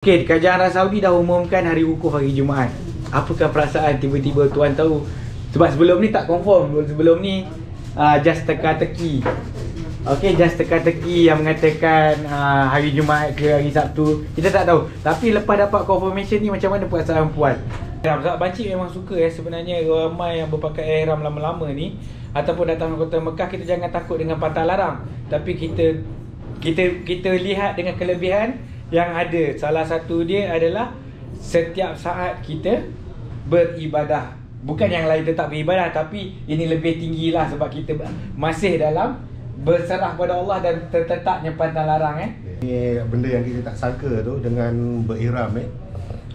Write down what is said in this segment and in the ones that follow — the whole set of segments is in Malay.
Okey, Kerajaan Arab Saudi dah umumkan hari wukuf hari Jumaat. Apakah perasaan tiba-tiba tuan tahu? Sebab sebelum ni tak confirm. Sebelum ni just teka-teki. Okey, just teka-teki yang mengatakan hari Jumaat ke hari Sabtu. Kita tak tahu. Tapi lepas dapat confirmation ni, macam mana perasaan puan? Sebab Bancik memang suka sebenarnya ramai yang berpakai ihram lama-lama ni ataupun datang ke kota Mekah, kita jangan takut dengan patah larang. Tapi kita lihat dengan kelebihan yang ada. Salah satu dia adalah setiap saat kita beribadah. Bukan yang lain tetap beribadah, tapi ini lebih tinggi lah sebab kita masih dalam berserah pada Allah dan tertetapnya pantang larang. Ini benda yang kita tak sangka tu, dengan berirham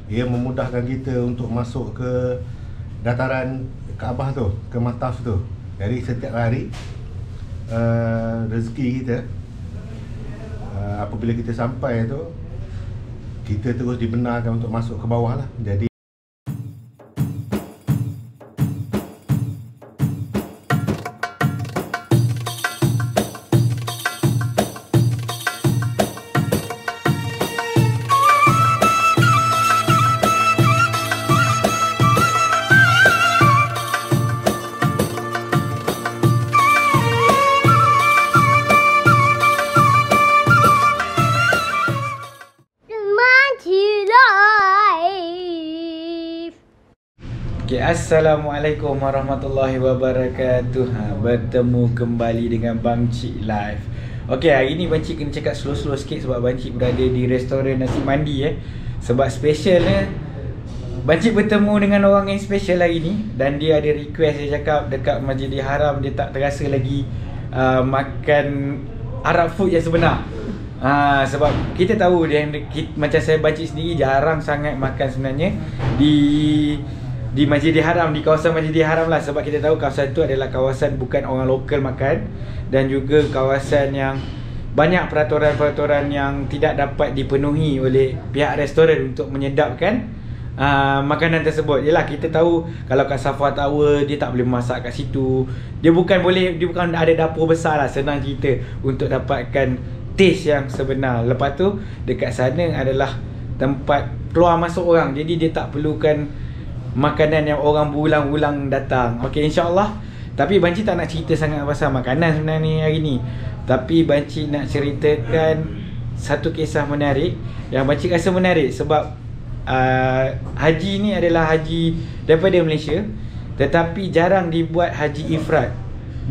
ia memudahkan kita untuk masuk ke dataran Kaabah tu, ke Mataf tu. Jadi setiap hari rezeki kita apabila kita sampai tu, kita terus dibenarkan untuk masuk ke bawah lah. Jadi Okay, Assalamualaikum warahmatullahi wabarakatuh. Bertemu kembali dengan Bang Cik Live. Okay, hari ni Bang Cik kena cakap slow-slow sikit sebab Bang Cik berada di restoran nasi mandi Sebab special Bang Cik bertemu dengan orang yang special hari ni. Dan dia ada request, dia cakap dekat Masjidil Haram dia tak terasa lagi makan Arab food yang sebenar. Sebab kita tahu dia, macam saya Bang Cik sendiri jarang sangat makan sebenarnya di Masjidil Haram, di kawasan Masjidil Haram lah. Sebab kita tahu kawasan tu adalah kawasan bukan orang lokal makan, dan juga kawasan yang banyak peraturan-peraturan yang tidak dapat dipenuhi oleh pihak restoran untuk menyedapkan makanan tersebut. Yelah, kita tahu kalau kat Safwa Tower dia tak boleh masak kat situ. Dia bukan ada dapur besar lah, senang cerita, untuk dapatkan taste yang sebenar. Lepas tu dekat sana adalah tempat keluar masuk orang, jadi dia tak perlukan makanan yang orang berulang-ulang datang. Okay, insyaAllah. Tapi Bang Cik tak nak cerita sangat pasal makanan sebenarnya hari ni. Tapi Bang Cik nak ceritakan satu kisah menarik yang Bang Cik rasa menarik. Sebab haji ni adalah haji daripada Malaysia, tetapi jarang dibuat haji ifrat.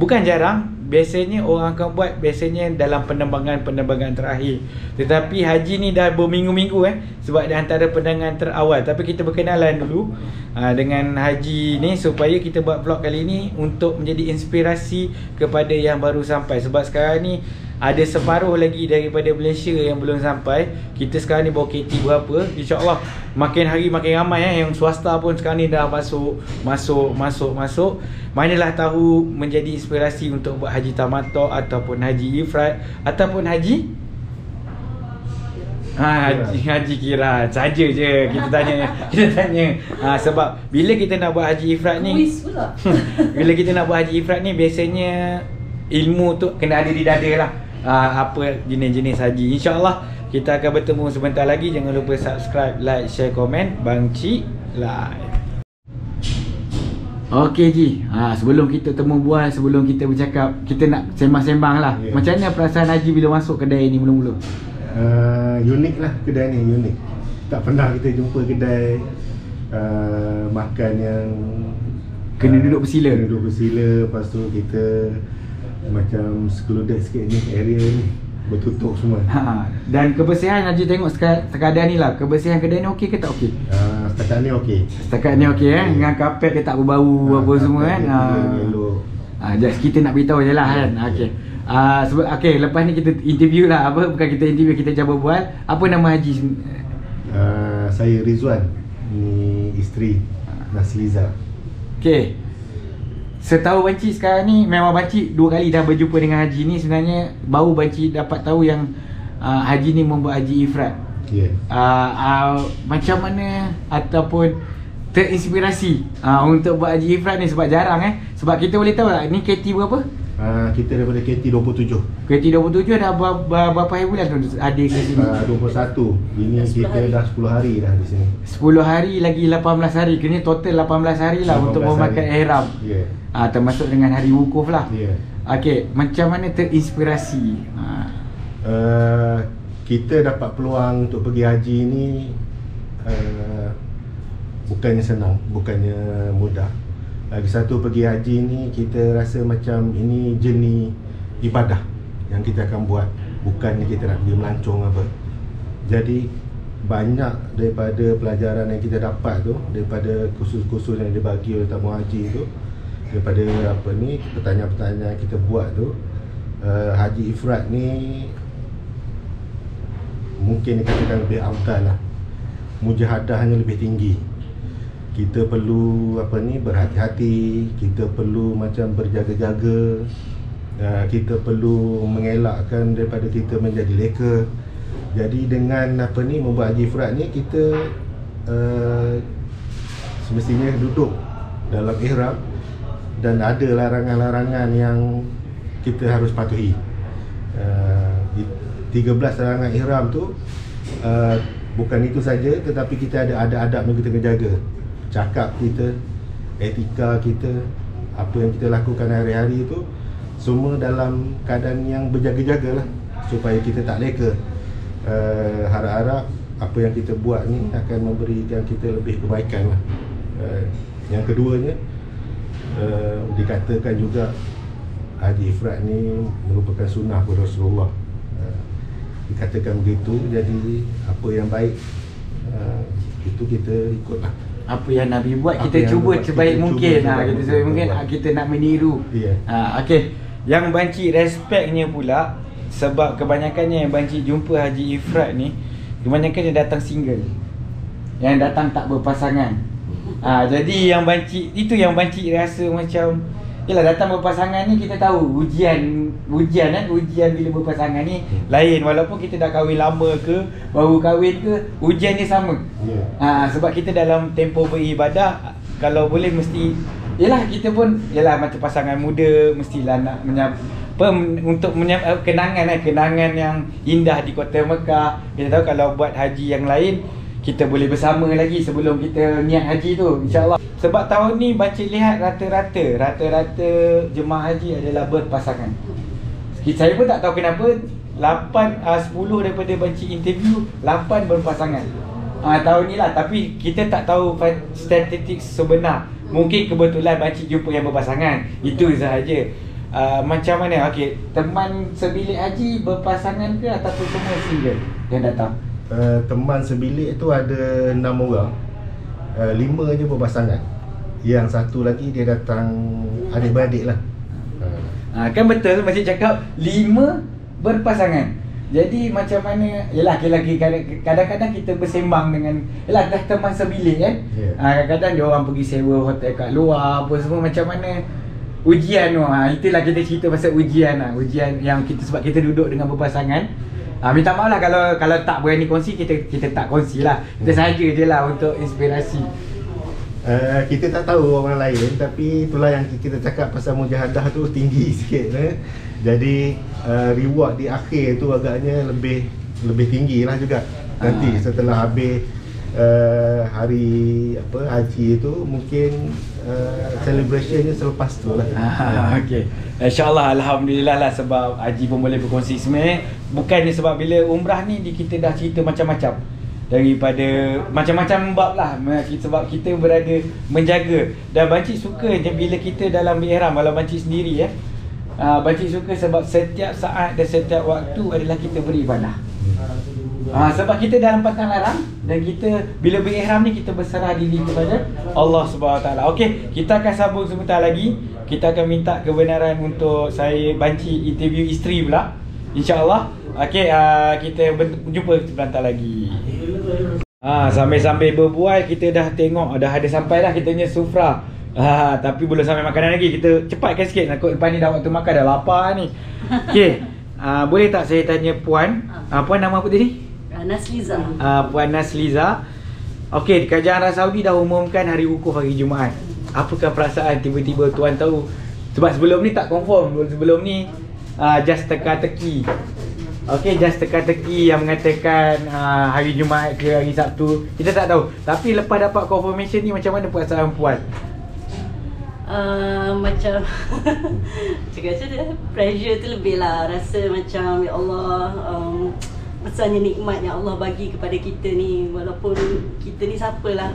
Bukan jarang, biasanya orang akan buat biasanya dalam penerbangan terakhir. Tetapi haji ni dah berminggu-minggu sebab dia antara penerbangan terawal. Tapi kita berkenalan dulu dengan haji ni supaya kita buat vlog kali ni untuk menjadi inspirasi kepada yang baru sampai. Sebab sekarang ni ada separuh lagi daripada Malaysia yang belum sampai. Kita sekarang ni bawa KT berapa, InsyaAllah makin hari makin ramai yang swasta pun sekarang ni dah masuk. Manalah tahu menjadi inspirasi untuk buat haji tamattu ataupun haji ifrat ataupun haji haji kira saja je kita tanya. Sebab bila kita nak buat haji ifrat ni bila kita nak buat haji ifrat ni biasanya ilmu tu kena ada di dada lah. Apa jenis-jenis haji. InsyaAllah kita akan bertemu sebentar lagi. Jangan lupa subscribe, like, share, komen. Bang Cik Live. Okey Ji, sebelum kita temu bual, sebelum kita bercakap, kita nak sembang-sembang lah. Macam mana perasaan Haji bila masuk kedai ni mula-mula? Unik lah kedai ni, unik. Tak pernah kita jumpa kedai makan yang kena duduk bersila. Lepas tu kita macam secluded sikit ni, area ni bertutup semua. Dan kebersihan Haji tengok sekadar ni lah. Kebersihan kedai ni okey ke tak okey? Setakat ni okey. Setakat ni okey dengan kapet dia tak berbau apa semua kan. Just kita nak beritahu je lah kan. Okey. Sebab lepas ni kita interview lah. Bukan kita interview, kita jawab bual. Apa nama Haji? Saya Rizwan. Ni isteri Nasliza. Okey. Setahu Bang Cik sekarang ni, memang Bang Cik 2 kali dah berjumpa dengan Haji ni. Sebenarnya baru Bang Cik dapat tahu yang Haji ni membuat haji ifrat. Macam mana ataupun terinspirasi untuk buat haji ifrat ni? Sebab jarang Sebab kita boleh tahu lah, ni KT berapa? Kita daripada KT27. KT27 dah berapa hari bulan tu hadir ke sini? 21. Ini kita dah 10 hari dah di sini. 10 hari lagi 18 hari. Kini total 18 hari lah 18 untuk memakai hari. ihram. Ya. Termasuk dengan hari wukuf lah. Ya. Okey, macam mana terinspirasi? Kita dapat peluang untuk pergi haji ni bukannya senang, bukannya mudah. Lagi satu, pergi haji ni kita rasa macam ini jenis ibadah yang kita akan buat, bukannya kita nak pergi melancong apa. Jadi banyak daripada pelajaran yang kita dapat tu, daripada kursus-kursus yang dibagi oleh tabung haji tu, daripada pertanyaan-pertanyaan kita buat tu, haji ifrad ni mungkin dikatakan lebih afdal lah, mujahadahnya lebih tinggi. Kita perlu berhati-hati, kita perlu macam berjaga-jaga, kita perlu mengelakkan daripada kita menjadi leka. Jadi dengan membuat haji ifrad ni, kita semestinya duduk dalam ihram dan ada larangan-larangan yang kita harus patuhi. 13 larangan ihram tu bukan itu saja, tetapi kita ada adab yang kita kena jaga. Cakap kita, etika kita, apa yang kita lakukan hari-hari itu semua dalam keadaan yang berjaga-jaga lah, supaya kita tak leka. Harap-harap apa yang kita buat ni akan memberikan kita lebih kebaikan lah. Yang keduanya, dikatakan juga haji ifrad ni merupakan sunnah kepada Rasulullah. Dikatakan begitu, jadi apa yang baik itu kita ikutlah. Apa yang Nabi buat kita cuba sebaik mungkin. Kita sebaik mungkin kita nak meniru. Okey. Yang banci respektnya pula, sebab kebanyakannya yang banci jumpa haji ifrad ni, kebanyakannya datang single, yang datang tak berpasangan. Jadi yang banci, itu yang banci rasa macam, yelah, datang berpasangan ni kita tahu ujian bila berpasangan ni lain. Walaupun kita dah kahwin lama ke, baru kahwin ke, ujian dia sama. Sebab kita dalam tempoh beribadah, kalau boleh mesti, yelah, kita pun, yelah, macam pasangan muda mestilah nak kenangan yang indah di kota Mekah. Kita tahu kalau buat haji yang lain, kita boleh bersama lagi sebelum kita niat haji tu, insyaAllah. Sebab tahun ni baca lihat rata-rata jemaah haji adalah berpasangan. Saya pun tak tahu kenapa 10 daripada banci interview 8 berpasangan tahun ni lah. Tapi kita tak tahu statistik sebenar. Mungkin kebetulan banci jumpa yang berpasangan, itu sahaja. Macam mana? Okey, teman sebilik haji berpasangan ke ataupun semua single yang datang? Teman sebilik tu ada 6 orang, 5 je berpasangan. Yang satu lagi dia datang adik-beradik lah. Kan betul macam cakap 5 berpasangan. Jadi macam mana, yelah, lelaki kadang-kadang kita bersembang dengan, yelah, dah teman sebilik kan. Kadang-kadang dia orang pergi sewa hotel kat luar apa semua. Macam mana ujian tu, itulah kita cerita pasal ujian lah. Ujian yang kita, sebab kita duduk dengan berpasangan. Minta maaf lah kalau tak berani kongsi, kita tak kongsi lah. Kita saja je lah untuk inspirasi. Kita tak tahu orang lain, tapi itulah yang kita cakap pasal mujahadah tu tinggi sikit. Jadi reward di akhir tu agaknya lebih tinggi lah juga. Nanti setelah habis hari haji tu, mungkin celebrationnya selepas tu lah. Okey, InsyaAllah, Alhamdulillah lah, sebab haji pun boleh berkongsi. Sebenarnya bukannya sebab bila umrah ni kita dah cerita macam-macam, daripada macam-macam bab lah, sebab kita berada menjaga. Dan Bancik suka je bila kita dalam ihram, kalau Bancik sendiri Bancik suka sebab setiap saat dan setiap waktu adalah kita beribadah. Sebab kita dalam pantang larang, dan kita bila berihram ni kita berserah diri kepada Allah SWT. Okey, kita akan sambung sebentar lagi. Kita akan minta kebenaran untuk saya Bancik interview isteri pula, InsyaAllah. Okey, kita jumpa sebentar lagi. Sambil-sambil berbual, kita dah tengok dah ada sampai dah kita punya sufra. Tapi belum sampai makanan lagi. Kita cepatkan sikit, takut depan ni dah waktu makan, dah lapar ni. Okey, boleh tak saya tanya Puan? Puan nama apa tadi? Nasliza. Puan Nasliza. Okey, Kerajaan Arab Saudi dah umumkan hari wukuf hari Jumaat. Apakah perasaan tiba-tiba tuan tahu Sebab sebelum ni tak confirm. Sebelum ni just teka-teki. Okay, just teka-teki yang mengatakan hari Jumaat ke hari Sabtu. Kita tak tahu. Tapi lepas dapat confirmation ni, macam mana perasaan Puan? Macam cakap dia, pressure tu lebih lah. Rasa macam ya Allah, besarnya nikmat yang Allah bagi kepada kita ni. Walaupun kita ni siapalah,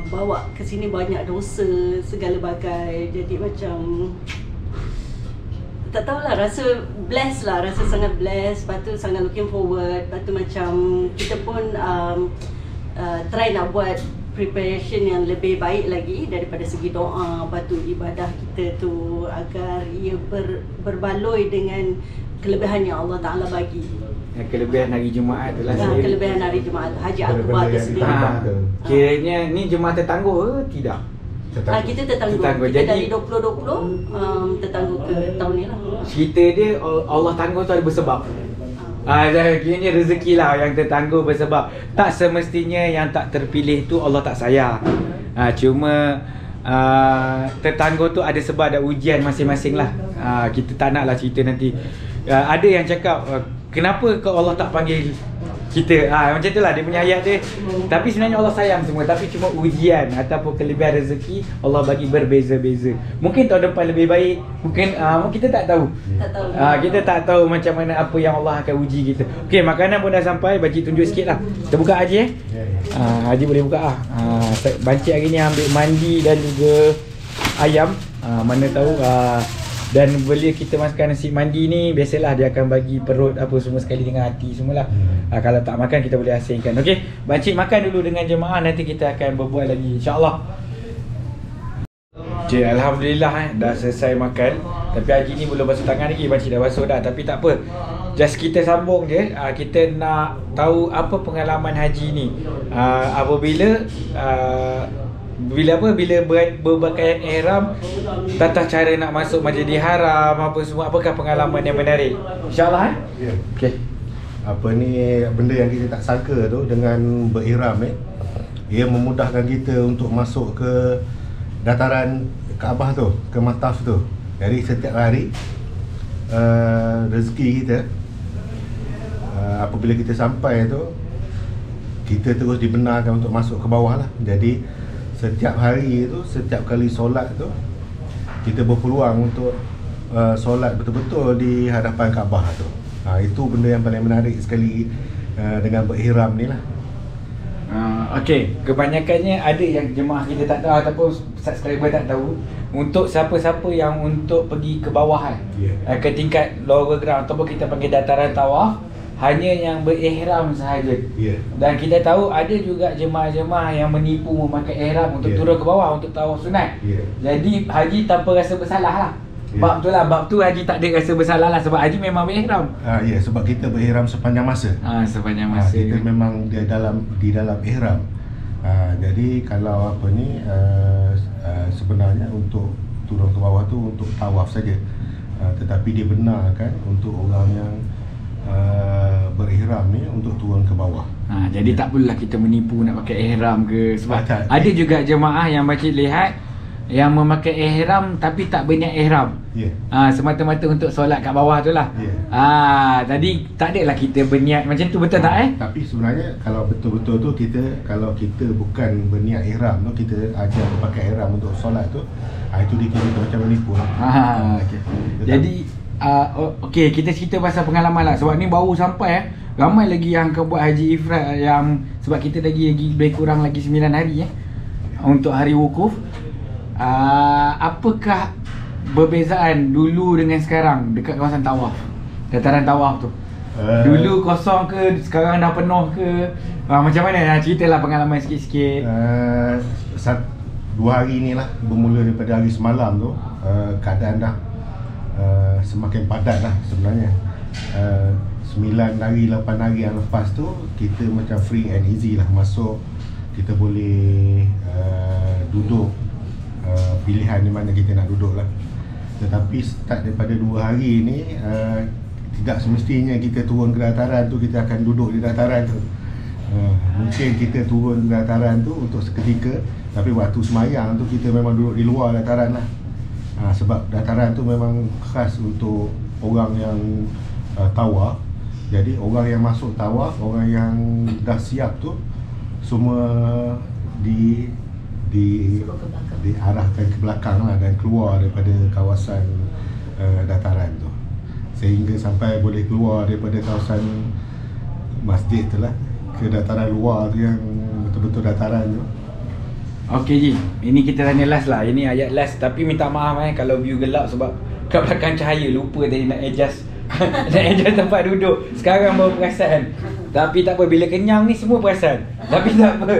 bawa ke sini banyak dosa, segala bagai. Jadi macam tak tahulah, rasa blessed lah, rasa sangat blessed. Lepas tu sangat looking forward. Lepas tu macam kita pun try nak buat preparation yang lebih baik lagi daripada segi doa. Lepas tu ibadah kita tu agar ia berbaloi dengan kelebihan yang Allah Ta'ala bagi. Kelebihan hari Jumaat tu lah. Kelebihan hari Jumaat, Haji Akbar tu sendiri. Kiranya ni Jumaat tertangguh ke tidak? Kita tertangguh. Kita jadi, dari 2020 tertangguh ke tahun ni lah. Cerita dia Allah tangguh tu ada bersebab. Kiranya rezeki lah yang tertangguh bersebab. Tak semestinya yang tak terpilih tu Allah tak sayang. Cuma tertangguh tu ada sebab, ada ujian masing-masing lah. Kita tak nak lah cerita nanti. Ada yang cakap kenapa kau Allah tak panggil kita, macam tu lah dia punya ayat dia. Tapi sebenarnya Allah sayang semua, tapi cuma ujian ataupun kelebihan rezeki Allah bagi berbeza-beza. Mungkin tahun depan lebih baik, mungkin kita tak tahu. Kita tak tahu macam mana apa yang Allah akan uji kita. Okey, makanan pun dah sampai. Bancik tunjuk sikit lah. Kita buka Haji Haji boleh buka Bancik hari ni ambil mandi dan juga ayam. Mana tahu dan bila kita masukkan nasi mandi ni, biasalah dia akan bagi perut apa semua sekali dengan hati semualah. Kalau tak makan kita boleh asingkan. Okey, Bancik makan dulu dengan jemaah, nanti kita akan berbual lagi insya-Allah. Okey, alhamdulillah dah selesai makan. Tapi Haji ni belum basuh tangan lagi, Bancik dah basuh dah. Tapi tak apa. Just kita sambung je. Kita nak tahu apa pengalaman Haji ni. Apabila bila berpakaian ihram, tata cara nak masuk Masjidil Haram apa semua, apakah pengalaman yang menarik? InsyaAllah Okey. Apa ni benda yang kita tak sangka tu dengan berihram ia memudahkan kita untuk masuk ke dataran Kaabah tu, ke Mataf tu. Jadi setiap hari rezeki kita apabila kita sampai tu, kita terus dibenarkan untuk masuk ke bawah lah. Jadi setiap hari tu, setiap kali solat tu, kita berpeluang untuk solat betul-betul di hadapan Kaabah tu. Itu benda yang paling menarik sekali dengan berihram ni lah. Okey, kebanyakannya ada yang jemaah kita tak tahu ataupun subscriber tak tahu. Untuk siapa-siapa yang untuk pergi ke bawah ke tingkat lower ground ataupun kita panggil dataran tawaf, hanya yang berihram sahaja. Dan kita tahu ada juga jemaah-jemaah yang menipu memakai ihram untuk turun ke bawah untuk tawaf sunat. Jadi Haji tanpa rasa bersalah lah. Bab tu lah, bab tu Haji tak ada rasa bersalah lah sebab Haji memang berihram. Sebab kita berihram sepanjang masa. Sepanjang masa. Kita memang di dalam ihram. Jadi kalau apa ni sebenarnya untuk turun ke bawah tu untuk tawaf saja. Tetapi dibenarkan untuk orang yang berihram ni untuk turun ke bawah. Jadi tak perlulah kita menipu nak pakai ihram ke. Sebab ada juga jemaah yang Bancik lihat yang memakai ihram tapi tak berniat ihram. Semata-mata untuk solat kat bawah tu lah. Tadi tak adalah kita berniat macam tu, betul tak Tapi sebenarnya kalau betul-betul tu kalau kita bukan berniat ihram tu, kita ajar pakai ihram untuk solat tu, itu dikira macam menipu lah. Okay. Jadi okey, kita cerita pasal pengalaman lah. Sebab ni baru sampai ramai lagi yang akan buat haji ifrat, yang sebab kita lagi lebih kurang lagi 9 hari untuk hari wukuf. Apakah perbezaan dulu dengan sekarang dekat kawasan tawaf, dataran tawaf tu? Dulu kosong ke, sekarang dah penuh ke? Macam mana? Ceritalah pengalaman sikit-sikit. 2 hari ni lah, bermula daripada hari semalam tu, keadaan dah semakin padat lah sebenarnya. 9 hari, 8 hari yang lepas tu, kita macam free and easy lah masuk. Kita boleh duduk pilihan di mana kita nak duduk lah. Tetapi start daripada 2 hari ni, tidak semestinya kita turun ke dataran tu kita akan duduk di dataran tu. Mungkin kita turun ke dataran tu untuk seketika, tapi waktu semayang tu kita memang duduk di luar dataran lah. Sebab dataran tu memang khas untuk orang yang tawaf. Jadi orang yang masuk tawaf, orang yang dah siap tu semua diarahkan ke belakang lah, dan keluar daripada kawasan dataran tu, sehingga sampai boleh keluar daripada kawasan masjid tu lah ke dataran luar tu yang betul-betul dataran tu. Okey Ji, ini kita tanya last lah. Ini ayat last, tapi minta maaf kalau view gelap sebab kat belakang cahaya. Lupa tadi nak adjust nak adjust tempat duduk. Sekarang baru perasan. Tapi tak apa, bila kenyang ni semua perasan. Tapi tak apa.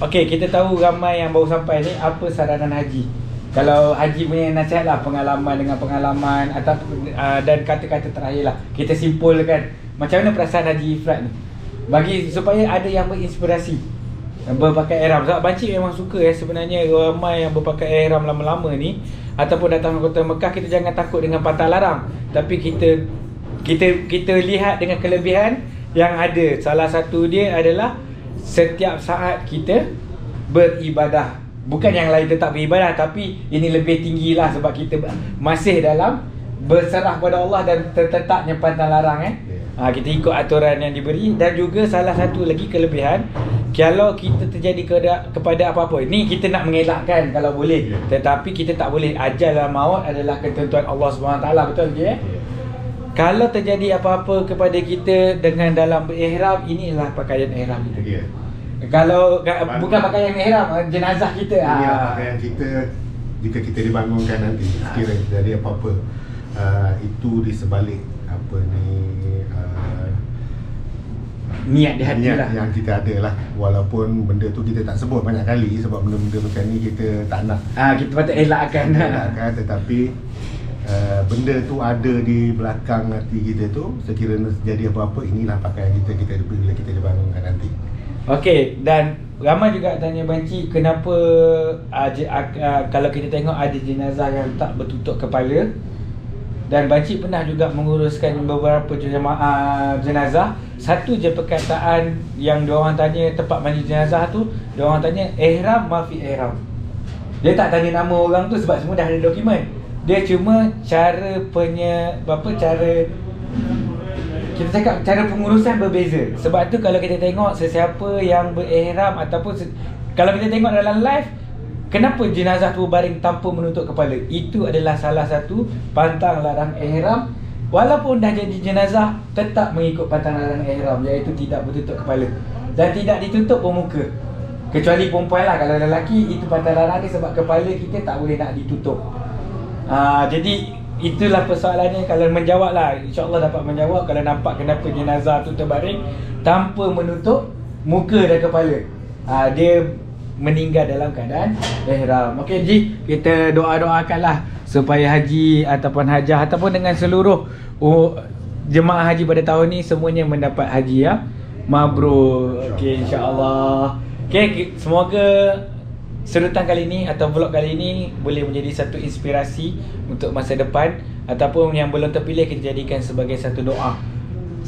Okey, kita tahu ramai yang baru sampai ni. Apa saranan Haji? Kalau Haji punya nasihat lah, pengalaman dengan pengalaman atau dan kata-kata terakhir lah, kita simpulkan macam mana perasaan Haji Ifrat ni, bagi supaya ada yang berinspirasi berpakai ihram. Sebab Bancik memang suka sebenarnya ramai yang berpakai ihram lama-lama ni ataupun datang ke kota Mekah. Kita jangan takut dengan pantang larang, tapi kita lihat dengan kelebihan yang ada. Salah satu dia adalah setiap saat kita beribadah. Bukan yang lain tetap beribadah, tapi ini lebih tinggi lah sebab kita masih dalam berserah pada Allah dan tertetapnya pantang larang. Kita ikut aturan yang diberi. Dan juga salah satu lagi kelebihan, kalau kita terjadi kepada apa-apa, ni kita nak mengelakkan kalau boleh, tetapi kita tak boleh. Ajal dan maut adalah ketentuan Allah SWT, betul ke? Kalau terjadi apa-apa kepada kita dengan dalam berihram, inilah pakaian ihram kita. Kalau bukan pakaian ihram, jenazah kita. Pakaian kita jika kita dibangunkan nanti, sekiranya dari apa-apa, itu di sebalik niat di hati lah yang kita ada lah. Walaupun benda tu kita tak sebut banyak kali sebab benda-benda macam ni kita tak nak, kita patut elakkan, tetapi benda tu ada di belakang hati kita tu. Sekiranya terjadi apa-apa, inilah pakaian kita bila kita dibangunkan nanti. Okey, dan ramai juga tanya Bancik, kenapa kalau kita tengok ada jenazah yang tak bertutup kepala. Dan Bancik pernah juga menguruskan beberapa jenazah. Satu je perkataan yang diorang tanya tempat mandi jenazah tu, diorang tanya ihram mafi ihram. Dia tak tanya nama orang tu sebab semua dah ada dokumen. Dia cuma cara kita cakap cara pengurusan berbeza. Sebab tu kalau kita tengok sesiapa yang berihram ataupun kalau kita tengok dalam live, kenapa jenazah tu baring tanpa menutup kepala? Itu adalah salah satu pantang larang ihram. Walaupun dah jadi jenazah, tetap mengikut pantang larang ihram, iaitu tidak bertutup kepala dan tidak ditutup pun muka. Kecuali perempuan lah. Kalau lelaki, itu pantang larang dia sebab kepala kita tak boleh nak ditutup. Jadi itulah persoalannya. Kalau menjawab lah, insyaAllah dapat menjawab. Kalau nampak kenapa jenazah tu terbaring tanpa menutup muka dan kepala, dia meninggal dalam keadaan ihram. Okey Ji, kita doa-doakanlah supaya haji ataupun hajah ataupun dengan seluruh jemaah haji pada tahun ni semuanya mendapat haji mabrur. Okey, insya-Allah. Okey, semoga serutan kali ni atau vlog kali ni boleh menjadi satu inspirasi untuk masa depan, ataupun yang belum terpilih kita jadikan sebagai satu doa.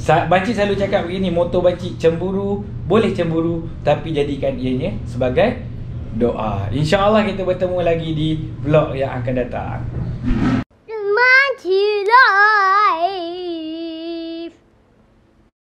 Bancik selalu cakap begini, moto Bancik, cemburu boleh cemburu tapi jadikan ianya sebagai doa. InsyaAllah kita bertemu lagi di vlog yang akan datang.